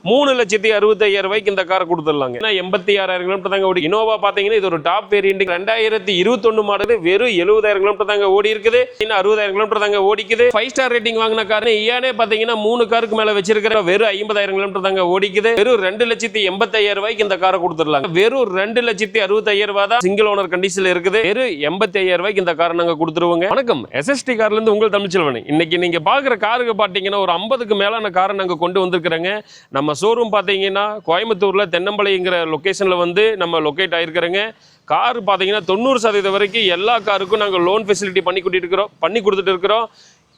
3,65,000 ரூபாய்க்கு இந்த காரை கொடுத்துடலாங்க. 86,000 கிலோமீட்டர் தாங்க ஓடி. இனோவா பாத்தீங்கன்னா இது ஒரு டாப் வேரியன்ட். 2021 மாடல், வெறும் 70,000 கிலோமீட்டர் தாங்க ஓடி இருக்குது. 60,000 கிலோமீட்டர் தாங்க ஓடிக்குது. 5 ஸ்டார் ரேட்டிங் வாங்கின கார் இயானே பாத்தீங்கன்னா 3 காருக்கு மேல வச்சிருக்கிற வெறும் 50,000 கிலோமீட்டர் தாங்க ஓடிக்குது. வெறும் 2,85,000 ரூபாய்க்கு இந்த காரை கொடுத்துடலாங்க. வெறும் 2,65,000 ரூபாய் தான் சிங்கிள் ஓனர் கண்டிஷன்ல இருக்குது. வெறும் 85,000 ரூபாய்க்கு இந்த காரை நாங்க கொடுத்துருவோங்க. வணக்கம், SST கார்ல இருந்து உங்கள் தமிழ்ச்செல்வன். இன்னைக்கு நீங்க பாக்குற காருக்கு பாத்தீங்கன்னா ஒரு 50க்கு மேலான காரை நாங்க கொண்டு வந்திருக்கிறோங்க. நம்ம ஷோரூம் பாத்தீங்கன்னா கோயம்புத்தூர்ல தென்னம்பளைங்கிற லொகேஷன்ல வந்து நம்ம லொகேட் ஆயிருக்கிறோங்க. கார் பாத்தீங்கன்னா 90% வரைக்கும் எல்லா காருக்கும் நாங்கள் லோன் ஃபெசிலிட்டி பண்ணி கொடுத்துட்டு இருக்கிறோம்.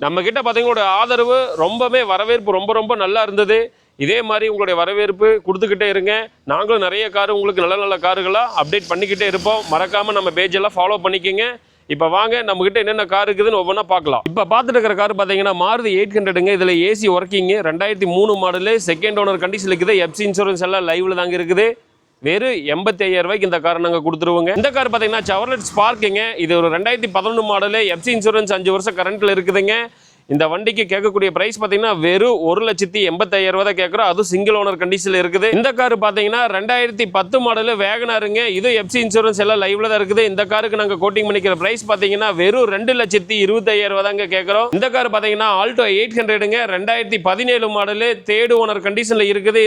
நம்ம கிட்ட பாத்தீங்கன்னா ஆதரவு ரொம்பவே வரவேற்பு ரொம்ப நல்லா இருந்தது. இதே மாதிரி உங்களுடைய வரவேற்பு கொடுத்துக்கிட்டே இருங்க. நாங்களும் நிறைய காரு உங்களுக்கு நல்ல காருகளாக அப்டேட் பண்ணிக்கிட்டே இருப்போம். மறக்காம நம்ம பேஜ் எல்லாம் ஃபாலோ பண்ணிக்கோங்க. இப்போ வாங்க நம்ம கிட்ட என்னென்ன கார் இருக்குதுன்னு ஒவ்வொன்றா பார்க்கலாம். இப்போ பார்த்துட்டு இருக்கிற கார் பார்த்தீங்கன்னா மாருதி 800ங்க. இதில் AC working, 2003 model, second owner condition இருக்குது. எஃப்சி இன்சூரன்ஸ் எல்லாம் லைவ்ல தாங்க இருக்குது. வெறும் 85,000 ரூபாய்க்கு இந்த காரை நாங்கள் கொடுத்துருவோங்க. இந்த கார் பார்த்தீங்கன்னா செவர்லெட் ஸ்பார்க்குங்க. இது ஒரு 2011 மாடலு, எஃப்சி இன்சூரன்ஸ் 5 வருஷம் கரண்ட்டில் இருக்குதுங்க. இந்த வண்டிக்கு கேட்கக்கூடிய பிரைஸ் பார்த்தீங்கன்னா வெறும் 1,85,000 ரூபா தான் கேட்குறோம். அது சிங்கிள் ஓனர் கண்டிஷனில் இருக்குது. இந்த கார் பார்த்தீங்கன்னா 2010 மாடலு வேகனாருங்க. இது எஃப்சி இன்சூரன்ஸ் எல்லாம் லைவ்ல தான் இருக்குது. இந்த காருக்கு நாங்கள் கோட்டிங் பண்ணிக்கிற பிரைஸ் பார்த்தீங்கன்னா வெறும் 2,25,000 ரூபா தாங்க கேட்குறோம். இந்த கார் பார்த்தீங்கன்னா ஆல்டோ 800ங்க. 2017 மாடலு, தேர்ட் ஓனர் கண்டிஷனில் இருக்குது.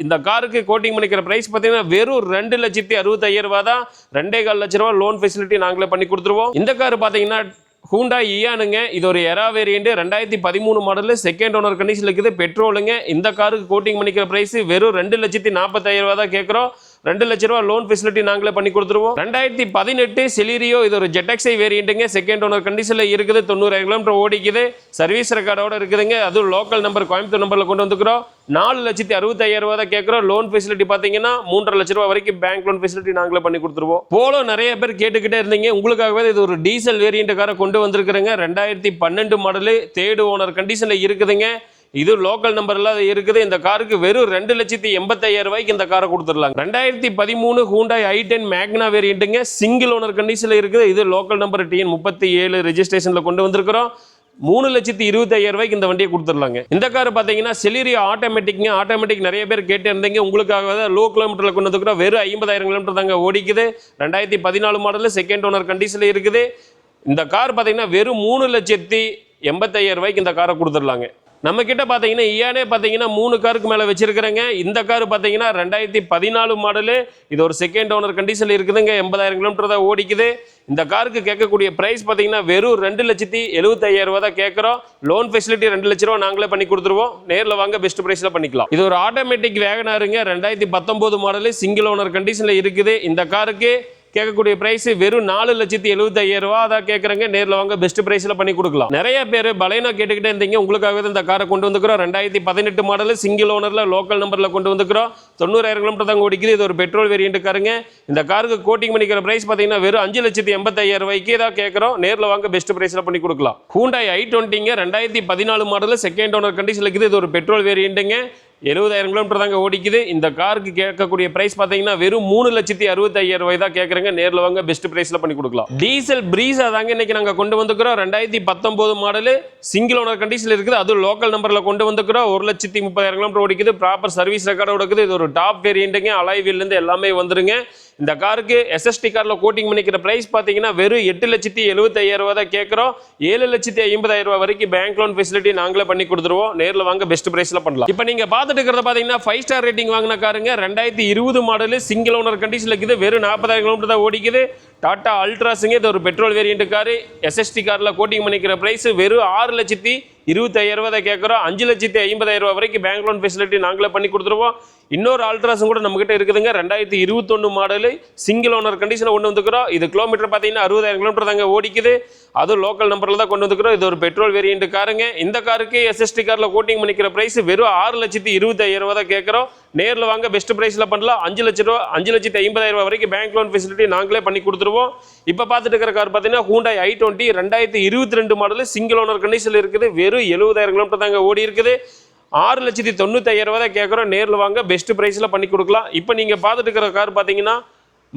இந்த காருக்கு கோட்டிங் பண்ணிக்கிற பிரைஸ் பார்த்தீங்கன்னா வெறும் 2,65,000 ரூபா தான். 2.25 லட்ச ரூபா லோன் ஃபெசிலிட்டி நாங்களே பண்ணி கொடுத்துருவோம். இந்த கார் பார்த்தீங்கன்னா ஹூண்டாய் இயானுங்க. இது ஒரு Era variant. 2013 model, second owner condition இருக்குது. பெட்ரோலுங்க. இந்த காருக்கு கோட்டிங் பண்ணிக்கிற பிரைஸ் வெறும் 2,40,000 ரூபா தான் கேட்குறோம். 2 லட்ச ரூபா லோன் ஃபெசிலிட்டி நாங்களே பண்ணி கொடுத்துருவோம். 2018 செலிரியோ, இது ஒரு ஜெட்எக்ஸை வேரியண்ட்டுங்க. செகண்ட் ஓனர் கண்டிஷனில் இருக்குது. 90,000 கிலோமீட்டர் ஓடிக்குது. சர்வீஸ் ரெக்கார்டோட இருக்குதுங்க. அதுவும் லோக்கல் நம்பர், கோயம்புத்தூர் நம்பரில் கொண்டு வந்துக்கிறோம். 4,65,000 ரூபா தான் கேட்குறோம். லோன் ஃபெசிலிட்டி பார்த்தீங்கன்னா 3.5 லட்ச ரூபா வரைக்கும் பேங்க் லோன் ஃபெசிலிட்டி நாங்களே பண்ணி கொடுத்துருவோம். போலோ நிறைய பேர் கேட்டுக்கிட்டே இருந்தீங்க. உங்களுக்காகவே இது ஒரு டீசல் வேரியண்ட் காரை கொண்டு வந்திருக்கிறேங்க. 2012 மாடலு, தேர்ட் ஓனர் கண்டிஷனில் இருக்குதுங்க. இது லோக்கல் நம்பர்ல இருக்குது. இந்த காருக்கு வெறும் 2,85,000 ரூபாய்க்கு இந்த காரை கொடுத்துடலாங்க. 2013 ஹூண்டாய் i10 மேக்னா வேரியண்ட்டுங்க. சிங்கிள் ஓனர் கண்டிஷன்ல இருக்குது. இது லோக்கல் நம்பர் TN37 ரெஜிஸ்ட்ரேஷன்ல கொண்டு வந்திருக்கிறோம். 3,25,000 ரூபாய்க்கு இந்த வண்டியை கொடுத்துடலாங்க. இந்த கார் பார்த்தீங்கன்னா செலிரியோ ஆட்டோமேட்டிக்ங்க. ஆட்டோமேட்டிக் நிறைய பேர் கேட்டு இருந்தீங்க. உங்களுக்காக தான் லோ கிலோமீட்டர்ல கொண்டு வந்துக்கிறோம். வெறும் 50,000 கிலோமீட்டர் தாங்க ஓடிக்குது. 2014 மாடல், செகண்ட் ஓனர் கண்டிஷன்ல இருக்குது. இந்த கார் பார்த்தீங்கன்னா வெறும் 3,85,000 ரூபாய்க்கு இந்த காரை கொடுத்துடலாங்க. நம்ம கிட்ட பார்த்தீங்கன்னா இயானே பார்த்தீங்கன்னா 3 காருக்கு மேலே வச்சிருக்கிறேங்க. இந்த கார் பார்த்தீங்கன்னா 2014 மாடலு, இது ஒரு செகண்ட் ஓனர் கண்டிஷனில் இருக்குதுங்க. 80,000 கிலோமீட்டர் தான் ஓடிக்குது. இந்த காருக்கு கேட்கக்கூடிய பிரைஸ் பார்த்தீங்கன்னா வெறும் 2,70,000 ரூபா தான் கேட்குறோம். லோன் ஃபெசிலிட்டி 2 லட்ச ரூபா நாங்களே பண்ணி கொடுத்துருவோம். நேரில் வாங்க, பெஸ்ட் ப்ரைஸில் பண்ணிக்கலாம். இது ஒரு ஆட்டோமேட்டிக் வேகனாருங்க. 2019 மாடலு, சிங்கிள் ஓனர் கண்டிஷனில் இருக்குது. இந்த காருக்கு கேட்கக்கூடிய பிரைஸ் வெறும் 4,70,000 ரூபா தான் கேட்குறேங்க. நேரில் வாங்க, பெஸ்ட் பிரைஸில் பண்ணி கொடுக்கலாம். நிறைய பேர் பலைனோ கேட்டுக்கிட்டே இருந்தீங்க. உங்களுக்காக இந்த காரை கொண்டு வந்துக்கிறோம். 2018 மாடல், சிங்கிள் ஓனரில் லோக்கல் நம்பரில் கொண்டு வந்துக்கிறோம். 90,000 கிலோமீட்டர் தான் ஓடிக்குது. இது ஒரு பெட்ரோல் வேரியண்ட் காருங்க. இந்த காருக்கு கோட்டிங் பண்ணிக்கிற பிரைஸ் பார்த்தீங்கன்னா வெறும் 5,85,000 ரூபாய்க்கு தான் கேட்குறோம். நேரில் வாங்க, பெஸ்ட் பிரைஸில் பண்ணி கொடுக்கலாம். ஹூண்டாய் i20ங்க. 2014 மாடல், செகண்ட் ஓனர் கண்டிஷனில் இருக்குது. இது ஒரு பெட்ரோல் வேரியண்ட்டுங்க. 70,000 கிலோமீட்டர் தாங்க ஓடிக்குது. இந்த காருக்கு கேட்கக்கூடிய பிரைஸ் பார்த்தீங்கன்னா வெறும் 3,65,000 ரூபாய் தான் கேட்குறேங்க. நேரில் வாங்க, பெஸ்ட் பிரைஸில் பண்ணி கொடுக்கலாம். டீசல் பிரீஸா தாங்க இன்னைக்கு நாங்கள் கொண்டு வந்துக்கிறோம். 2019 மாடலு, சிங்கிள் ஓனர் கண்டிஷனில் இருக்குது. அது லோக்கல் நம்பரில் கொண்டு வந்துக்கிறோம். 1,30,000 கிலோமீட்டர் ஓடிக்குது. ப்ராப்பர் சர்வீஸ் ரெக்கார்டு இருக்குது. இது ஒரு டாப் வேரியண்ட்டுங்க. அலாய்வீல்லேருந்து எல்லாமே வந்துருங்க. இந்த காருக்கு SST காரில் கோட்டிங் பண்ணிக்கிற பிரைஸ் பார்த்தீங்கன்னா வெறும் 8,70,000 ரூபா தான் கேட்குறோம். 7,50,000 ரூபா வரைக்கும் பேங்க் லோன் ஃபெசிலிட்டி நாங்களே பண்ணி கொடுத்துருவோம். நேரில் வாங்க, பெஸ்ட் பிரைஸில் பண்ணலாம். இப்போ நீங்கள் பார்த்துட்டு இருக்கிறத பார்த்தீங்கன்னா 5 ஸ்டார் ரேட்டிங் வாங்கின காருங்க. 2020 மாடலு, சிங்கிள் ஓனர் கண்டிஷனில் இருக்குது. வெறும் 40,000 கிலோமீட்டர் தான் ஓடிக்குது. டாடா அல்ட்ராஸுங்க. இது ஒரு பெட்ரோல் வேரியண்ட் காரு. SST காரில் கோட்டிங் பண்ணிக்கிற பிரைஸ் வெறும் 6,20,000 ரூபா தான் கேட்குறோம். 5,50,000 ரூபா வரைக்கும் பேங்க் லோன் ஃபெசிலிட்டி நாங்களே பண்ணி கொடுத்துருவோம். இன்னொரு அல்ட்ராஸும் கூட நம்மகிட்ட இருக்குதுங்க. 2021 மாடலு, சிங்கிள் ஓனர் கண்டிஷனில் கொண்டு வந்துக்கிறோம். இது கிலோமீட்டர் பார்த்தீங்கன்னா 60,000 கிலோமீட்டர் தாங்க ஓடிக்குது. அதுவும் லோக்கல் நம்பரில் தான் கொண்டு வந்துக்கிறோம். இது ஒரு பெட்ரோல் வேரியண்ட் காருங்க. இந்த காருக்கு SST காரில் கோட்டிங் பண்ணிக்கிற பிரைஸ் வெறும் 6,20,000 ரூபா தான் கேட்குறோம். நேரில் வாங்க, பெஸ்ட் பிரைஸில் பண்ணலாம். 5,50,000 ரூபா வரைக்கும் பேங்க் லோன் ஃபெசிலிட்டி நாங்களே பண்ணி கொடுத்துருவோம். இப்போ பார்த்துட்டு இருக்கிற கார் பார்த்தீங்கன்னா Hyundai i20 2022 model, single owner கண்டிஷனில் இருக்குது. வெறும் 70,000 கிலோமீட்டர் தாங்க ஓடி இருக்குது. 6,90,000 ரூபா தான் கேட்குறோம். நேரில் வாங்க, பெஸ்ட் ப்ரைஸில் பண்ணி கொடுக்கலாம். இப்போ நீங்கள் பார்த்துட்டு இருக்கிற கார் பார்த்தீங்கன்னா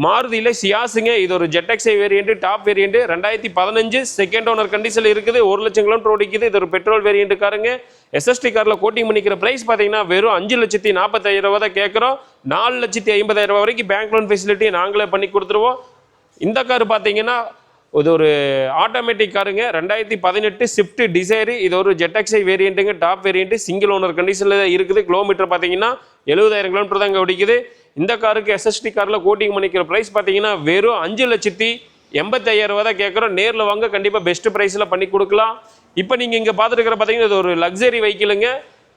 மாருதியில் சியாஸுங்க, இது ஒரு ஜெட்எக்ஸை variant, top variant, 2015 second owner கண்டிஷனில் இருக்குது, 1 லட்சம் கிலோமீட்டர் ஓடிக்குது. இது ஒரு பெட்ரோல் வேரியண்ட் காருங்க. எஸ்எஸ்டி காரில் கோட்டிங் பண்ணிக்கிற ப்ரைஸ் பார்த்தீங்கன்னா வெறும் 5,40,000 தான் கேட்குறோம். 4,50,000 வரைக்கும் பேங்க் லோன் ஃபெசிலிட்டி நாங்களே பண்ணி கொடுத்துருவோம். இந்த கார் பார்த்தீங்கன்னா இது ஒரு ஆட்டோமேட்டிக் காருங்க, 2018 ஸ்விஃப்ட் டிசைர், இது ஒரு ஜெட்எக்ஸை வேரியண்ட்டுங்க, டாப் வேரியண்ட், சிங்கிள் ஓனர் கண்டிஷனில் இருக்குது. கிலோமீட்டர் பார்த்தீங்கன்னா 70,000 கிலோமீட்டர் தாங்க ஓடிக்குது. இந்த காருக்கு எஸ்எஸ்டி காரில் கோட்டிங் பண்ணிக்கிற ப்ரைஸ் பார்த்தீங்கன்னா வெறும் 5,85,000 தான் கேட்குறோம். நேரில் வாங்க, கண்டிப்பாக பெஸ்ட் ப்ரைஸில் பண்ணி கொடுக்கலாம். இப்போ நீங்கள் இங்கே பார்த்துருக்கிற பார்த்தீங்கன்னா இது ஒரு லக்ஸரி வெஹிக்கிளுங்க,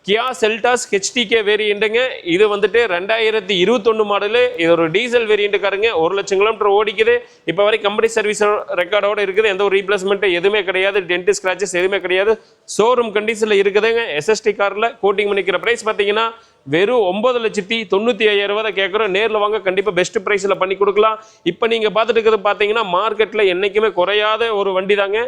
கியா செல்டாஸ் ஹெச்டிகே வேரியண்ட்டுங்க. இது வந்துட்டு 2021 மாடலு, இது ஒரு டீசல் வேரியண்ட் காருங்க, 1 லட்சம் கிலோமீட்டர் ஓடிக்குது. இப்போ வரை கம்பெனி சர்வீஸ் ரெக்கார்டோடு இருக்குது, எந்த ஒரு ரீப்ளேஸ்மெண்ட்டு எதுவுமே கிடையாது, டென்ட் ஸ்க்ராச்சஸ் எதுவுமே கிடையாது, ஷோரூம் கண்டிஷனில் இருக்குதுங்க. எஸ்எஸ்டி காரில் கோட்டிங் பண்ணிக்கிற ப்ரைஸ் பார்த்தீங்கன்னா வெறும் 9,95,000 தான் கேட்குறோம். நேரில் வாங்க, கண்டிப்பாக பெஸ்ட் ப்ரைஸில் பண்ணி கொடுக்கலாம். இப்போ நீங்கள் பார்த்துட்டு இருக்கிறது பார்த்தீங்கன்னா மார்க்கெட்டில் என்றைக்குமே குறையாத ஒரு வண்டி தாங்க.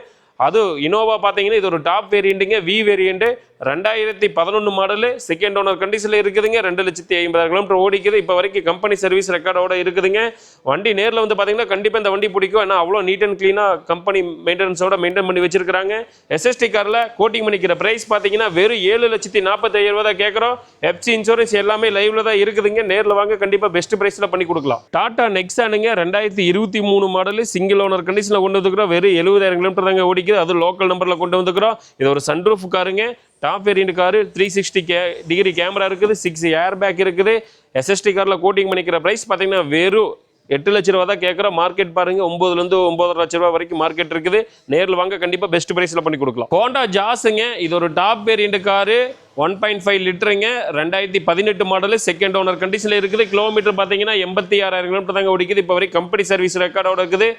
அது இனோவா பார்த்தீங்கன்னா இது ஒரு டாப் வேரியண்ட்டுங்க, V variant, 2011 model, second owner கண்டிஷனில் இருக்குதுங்க, 2,50,000 கிலோமீட்டர் ஓடிக்குது. இப்போ வரைக்கும் கம்பெனி சர்வீஸ் ரெக்கார்டோட இருக்குதுங்க. வண்டி நேரில் வந்து பார்த்தீங்கன்னா கண்டிப்பாக இந்த வண்டி பிடிக்கும், ஏன்னா அவ்வளோ நீட் அண்ட் க்ளீனாக கம்பெனி மெயின்டெனன்ஸோட மெயின்டைன் பண்ணி வச்சிருக்காங்க. எஸ்எஸ்டி காரில் கோட்டிங் பண்ணிக்கிற ப்ரைஸ் பார்த்தீங்கன்னா வெறும் 7,40,000 தான் கேட்குறோம். எஃப்சி இன்சூரன்ஸ் எல்லாமே லைவ்ல தான் இருக்குதுங்க. நேரில் வாங்க, கண்டிப்பாக பெஸ்ட் ப்ரைஸில் பண்ணி கொடுக்கலாம். டாடா நெக்ஸானுங்க, 2023 மாடலு, சிங்கிள் ஓனர் கண்டிஷனில் கொண்டு வந்துக்கிறோம், வெறும் 70,000 கிலோமீட்டர் தாங்க ஓடிக்குது. அது லோக்கல் நம்பரில் கொண்டு வந்துக்கிறோம். இது ஒரு சன்ரூஃப் காருங்க, top variant car, 360 degree camera இருக்குது, 6 ஏர் பேக் இருக்குது. எஸ்எஸ்டி காரில் கோட்டிங் பண்ணிக்கிற ப்ரைஸ் பார்த்தீங்கன்னா வெறும் 8 லட்ச ரூபா தான் கேட்குறோம். மார்க்கெட் பாருங்க, 9,000 9.5 லட்ச ரூபா வரைக்கும் மார்க்கெட் இருக்குது. நேரில் வாங்க, கண்டிப்பாக பெஸ்ட் ப்ரைஸில் பண்ணி கொடுக்கலாம். ஹோண்டா ஜாஸுங்க, இது ஒரு top variant car, 1.5 லிட்டருங்க, 2018 model, second owner கண்டிஷனில் இருக்குது. கிலோமீட்டர் பார்த்தீங்கன்னா 86,000 கிலோமீட்டர் தாங்க ஓடிக்குது. இப்போ வரைக்கும் கம்பெனி சர்வீஸ் ரெக்கார்டோட இருக்குது,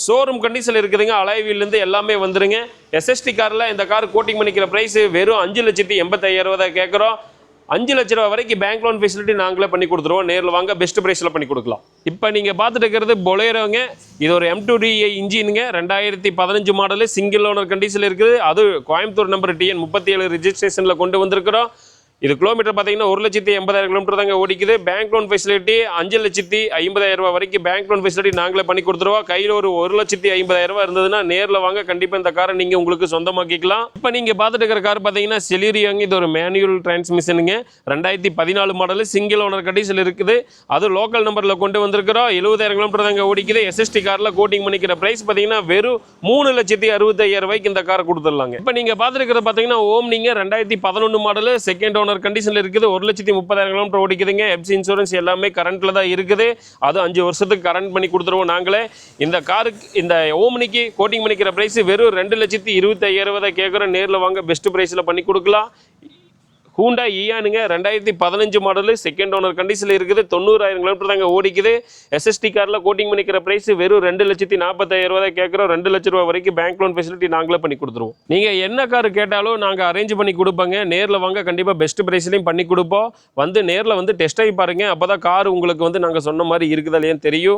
ஷோரூம் கண்டிஷனில் இருக்குதுங்க. அலைவீல்லேருந்து எல்லாமே வந்துருங்க. எஸ்எஸ்டி காரில் இந்த கார் கோட்டிங் பண்ணிக்கிற ப்ரைஸ் வெறும் 5,85,000 தான் கேட்குறோம். 5 லட்ச ரூபா வரைக்கும் பேங்க் லோன் ஃபெசிலிட்டி நாங்களே பண்ணி கொடுத்துருவோம். நேரில் வாங்க, பெஸ்ட் ப்ரைஸில் பண்ணி கொடுக்கலாம். இப்போ நீங்கள் பார்த்துட்டு இருக்கிறது பொலேரோங்க, இது ஒரு M2DI இன்ஜினுங்க, 2015 மாடலு, சிங்கிள் ஓனர் கண்டிஷனில் இருக்குது. அது கோயம்புத்தூர் நம்பர் TN 37 ரிஜிஸ்ட்ரேஷனில் கொண்டு வந்திருக்கிறோம். இது கிலோமீட்டர் பார்த்தீங்கன்னா 1,80,000 கிலோமீட்டர் தாங்க ஓடிக்குது. பேங்க் லோன் ஃபெசிலிட்டி 5,50,000 வரைக்கும் பேங்க் லோன் ஃபெசிலிட்டி நாங்களே பண்ணி கொடுத்துருவோம். கையில் ஒரு 1,50,000 இருந்ததுன்னா நேரில் வாங்க, கண்டிப்பாக இந்த காரை நீங்கள் உங்களுக்கு சொந்தமாக்கிக்கலாம். இப்போ நீங்கள் பார்த்துட்டு இருக்கிற கார் பார்த்தீங்கன்னா செலீரியோங்க, இது ஒரு மேனுவல் டிரான்ஸ்மிஷனுங்க, 2014 மாடலு, சிங்கிள் ஓனர் கண்டிஷனில் இருக்குது. அது லோக்கல் நம்பரில் கொண்டு வந்திருக்கிறோம். 70,000 கிலோமீட்டர் தாங்க ஓடிக்குது. எஸ்எஸ்டி காரில் கோட்டிங் பண்ணிக்கிற ப்ரைஸ் பார்த்தீங்கன்னா வெறும் 3,65,000 ரூபாய்க்கு இந்த காரை கொடுத்துடலாங்க. இப்போ நீங்கள் பார்த்துருக்கிறது பார்த்தீங்கன்னா ஓம்னிங்க, 2011 மாடலு, செகண்ட் ஓனர் கண்டிஷன்ல இருக்குது, 1,30,000 கிலோமீட்டர் ஓடிக்குதுங்க. எஃப்சி இன்சூரன்ஸ் எல்லாமே கரண்ட்ல தான் இருக்குது. அது 5 வருஷத்துக்கு கரண்ட் பண்ணி கொடுத்துருவோம் நாங்களே. இந்த காருக்கு, இந்த ஓம்னிக்கு கோட்டிங் பண்ணிக்கிற பிரைஸ் வெறும் 2,25,000 தான் கேட்குறோம். நேரில் வாங்க, பெஸ்ட் பிரைஸில் பண்ணி கொடுக்கலாம். ஹூண்டா இயானுங்க, 2015 மாடலு, செகண்ட் ஓனர் கண்டிஷனில் இருக்குது, 90,000 கிலோமீட்டர் தாங்க ஓடிக்குது. எஸ்எஸ்டி காரில் கோட்டிங் பண்ணிக்கிற ப்ரைஸ் வெறும் 2,40,000 தான் கேட்குறோம். 2 லட்ச ரூபா வரைக்கும் பேங்க் லோன் ஃபெசிலிட்டி நாங்களே பண்ணி கொடுத்துருவோம். நீங்கள் என்ன கார் கேட்டாலும் நாங்கள் அரேஞ்ச் பண்ணி கொடுப்போங்க. நேரில் வாங்க, கண்டிப்பாக பெஸ்ட் ப்ரைஸ்லையும் பண்ணி கொடுப்போம். வந்து நேரில் வந்து டெஸ்ட் ஆகி பாருங்கள், அப்போ தான் கார் உங்களுக்கு வந்து நாங்கள் சொன்ன மாதிரி இருக்குதா இல்லையான்னு தெரியும்.